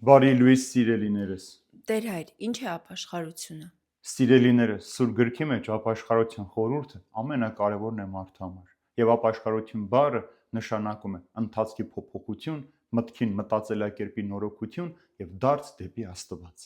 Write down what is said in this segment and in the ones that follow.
Բարի լույս սիրելիներս։ Տեր հայր, ինչ է ապաշխարությունը։ Սիրելիներս, Սուրբ Գրքի մեջ ապաշխարության խորհուրդը ամենակարևորն է մարդու համար։ Եվ ապաշխարություն բառը նշանակում է ընթացքի փոփոխություն, մտքին մտածելակերպի նորոգություն եւ դարձ դեպի Աստված։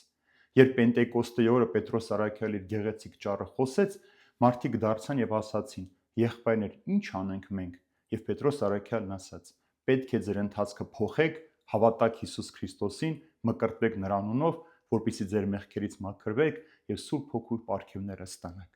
Երբ Պենտեկոստեի օրը Պետրոս առաքյալը իր գեղեցիկ ճառը խոսեց, մարդիկ դարձան եւ ասացին. «Եղբայրներ, ինչ անենք մենք»։ Եվ Պետրոս առաքյալն ասաց. «Պետք է ձեր ընթացքը փոխեք, հավատաք Հիսուս Քրիստոսին, մկրտվեք նրա անունով, որպեսզի ձեր մեղքերից մաքրվեք եւ Սուրբ Հոգու պարգևները ստանաք»։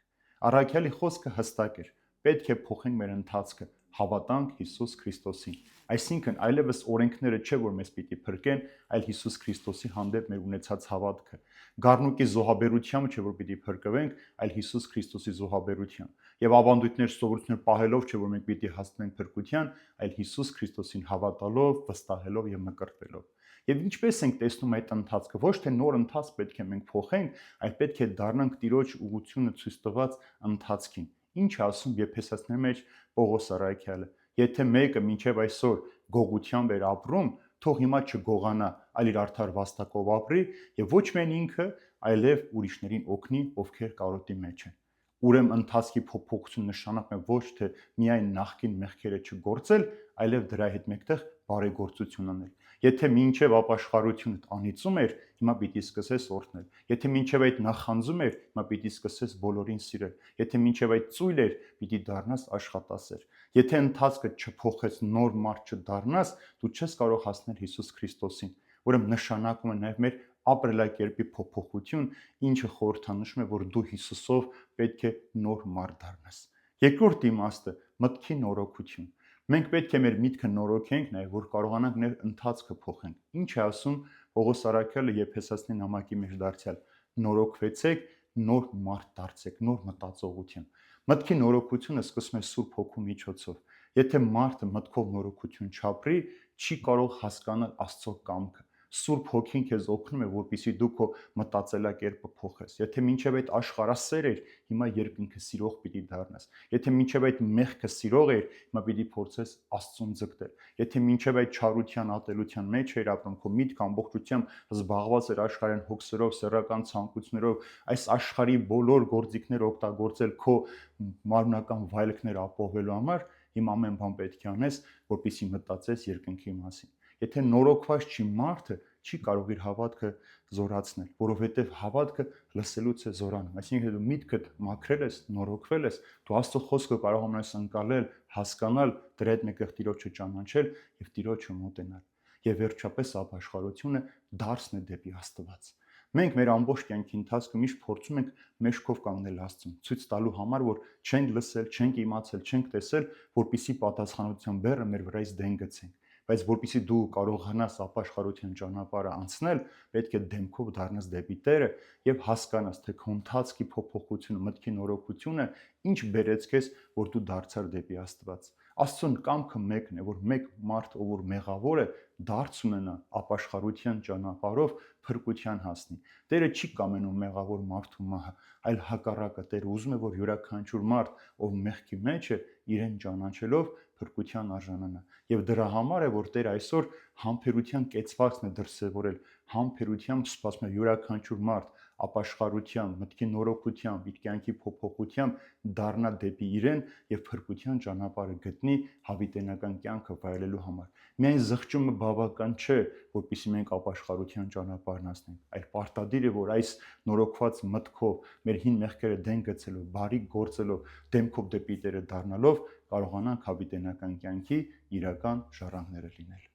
Առաքյալի խոսքը հստակ էր. պետք է փոխենք մեր ընթացքը, հավատանք Հիսուս Քրիստոսին։ Այսինքն այլևս օրենքները չէ, որ մեզ պիտի փրկեն, այլ Հիսուս Քրիստոսի հանդեպ մեր ունեցած հավատքը։ Գառնուկի զոհաբերությամբ չէ, որ պիտի փրկվենք, այլ Հիսուս Քրիստոսի զոհաբերությամբ։ Եվ ավանդույթներ, սովորություններ պահելով չէ, որ մենք պիտի հասնենք փրկության, այլ Հիսուս Քրիստոսին հավատալով, վստահելով եւ մկրտվելով։ Եվ ինչպես ենք տեսնում այդ ընթացքը, ոչ թե նոր ընթաց պետք է մենք փոխենք, այլ պետք է դառնանք Տիրոջ ուղղությունը ցույց տված ընթացքին։ Ինչ է ասում Եփեսացիների մեջ Պողոս առաքյալը. եթե մեկը մինչև այսօր գողությամբ էր ապրում, թող հիմա չգողանա, այլ իր արդար վաստակով ապրի եւ ոչ միայն ինքը, այլև ուրիշներին օգնի, ովքեր կարոտի մեջ են։ Ուրեմն ընթացքի փոփոխություն նշանակում է ոչ թե միայն նախկին մեղքերը չգործել, այլև դրա հետ մեկտեղ բարեգործություն անել։ Եթե մինչև ապաշխարությունդ անիծում էր, հիմա պիտի սկսես օրհնել։ Եթե մինչև այդ նախանձում էր, հիմա պիտի սկսես բոլորին սիրել։ Եթե մինչև այդ ծույլ էր, պիտի դառնաս աշխատասեր։ Եթե ընթացքը չփոխես, նոր մարդ չդառնաս, դու չես կարող հասնել Հիսուս Քրիստոսին, ուրեմն նշանակում է նաև մեր ապրելակերպի փոփոխություն, ինչը խորհրդանշում է, որ դու Հիսուսով պետք է նոր մարդ դառնաս։ Երկրորդ իմաստը մտքի նորոգություն։ Մենք պետք է մեր միտքը նորոգենք, նաև որ կարողանանք մեր ընթացքը փոխենք։ Ինչ է ասում Պողոս առաքյալը Եփեսացիների նամակի մեջ դարձյալ. նորոգվեցեք, նոր մարդ դարձեք, նոր մտածողությամբ։ Մտքի նորոգությունը սկսում է Սուրբ Հոգու միջոցով։ Եթե մարդը մտքով նորոգություն չապրի, չի կարող հասկանալ Աստծո կամքը։ Սուրբ Հոգին քեզ օգնում է, որպեսզի դու քո մտածելակերպը փոխես։ Եթե մինչև այդ աշխարհասեր էր, հիմա երկինքը սիրող պիտի դառնաս։ Եթե մինչև այդ մեղքը սիրող էր, հիմա պիտի փորձես Աստծուն ձգտել։ Եթե մինչև այդ չարության ատելության մեջ էր ապրում, քո միտքը ամբողջությամբ զբաղված էր աշխարհային հոգսերով, սեռական ցանկություններով, այս աշխարհի բոլոր գործիքները օգտագործել քո մարմնական վայելքները ապահովելու համար, հիմա ամեն բան պետք է անես, որպեսզի մտածես երկնքի մասին։ Եթե նորոգված չի մարդը, չի կարող իր հավատքը զորացնել, որովհետև հավատքը լսելուց է զորանում։ Այսինքն դու միտքդ մաքրել ես, նորոգվել ես, դու Աստծո խոսքը կարողանում ես ընկալել, հասկանալ, դրա հետ մեկտեղ Տիրոջը ճանաչել եւ Տիրոջը մոտենալ։ Եվ վերջապես ապաշխարությունը դարձն է դեպի Աստված։ Մենք մեր ամբողջ կյանքի ընթացքում միշտ փորձում ենք մեջքով կանգնել Աստծուն, ցույց տալու համար, որ չենք լսել, չենք իմացել, չենք տեսել, որպիսի պատասխանատվության բեռը մեր վրայից դեն գցենք։ Բայց որպեսզի դու կարողանաս ապաշխարության ճանապարհը անցնել, պետք է դեմքով դառնաս դեպի Տերը եւ հասկանաս, թե քո ընթացքի փոփոխությունը, մտքի նորոգությունը ինչ բերեց քեզ, որ դու դարձար դեպի Աստված։ Աստծուն կամքը մեկն է, որ մեկ մարդ, ով որ մեղավոր է, դարձ ունենա ապաշխարության ճանապարհով փրկության հասնի։ Տերը չի կամենում մեղավոր մարդու մահը, այլ հակառակը Տերը ուզում է, որ յուրաքանչյուր մարդ, ով մեղքի մեջ է, իրեն ճանաչելով փրկության արժանանա։ Եվ դրա համար է, որ Տերը այսօր համբերության կեցվածքն է դրսևորել, համբերությամբ սպասում է յուրաքանչյուր մարդ ապաշխարությամբ, մտքի նորոգությամբ, իր կյանքի փոփոխությամբ դառնա դեպի իրեն եւ փրկության ճանապարհը գտնի հավիտենական կյանքը վայելելու համար։ Միայն զղջումը բավական չէ, որpիսի մենք ապաշխարության ճանապարհն անցնենք, այլ պարտադիր է, որ այս նորոգված մտքով, մեր հին մեղքերը դեն գցելով, բարի գործելով, դեմքով դեպի Տերը դառնալով կարողանանք հավիտենական կյանքի իրական ժառանգները լինել։